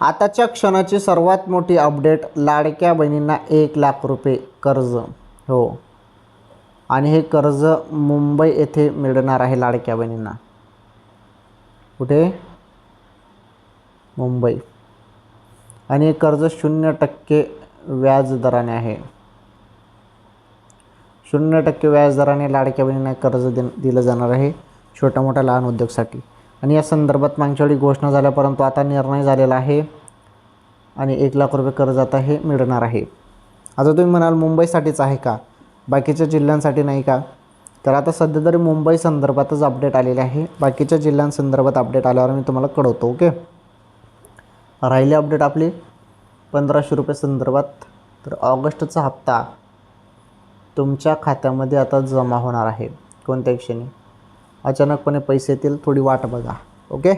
आताच्या क्षणाची सर्वात मोठी अपडेट, लाडक्या बहिणींना 1,00,000 रुपये कर्ज. हो, आणि हे कर्ज मुंबई येथे मिळणार आहे लाडक्या बहिणींना. कुठे? मुंबई. आणि हे कर्ज 0% व्याजदराने आहे. 0% व्याजदराने लाडक्या बहिणींना कर्ज दिलं जाणार आहे छोट्या मोठ्या लहान उद्योगसाठी. आणि या संदर्भात मागच्या वेळी घोषणा झाल्या, परंतु आता निर्णय झालेला आहे आणि 1,00,000 रुपये कर्ज आता हे मिळणार आहे. आता तुम्ही म्हणाल मुंबईसाठीच आहे का, बाकीच्या जिल्ह्यांसाठी नाही का? तर आता सध्या तरी मुंबई संदर्भातच अपडेट आलेले आहे. बाकीच्या जिल्ह्यांसंदर्भात अपडेट आल्यावर मी तुम्हाला कळवतो. ओके. राहिली अपडेट आपली 1,500 रुपये संदर्भात. तर ऑगस्टचा हप्ता तुमच्या खात्यामध्ये आता जमा होणार आहे. कोणत्या क्षणी? अचानकपणे पैसे येतील, थोडी वाट बघा. ओके.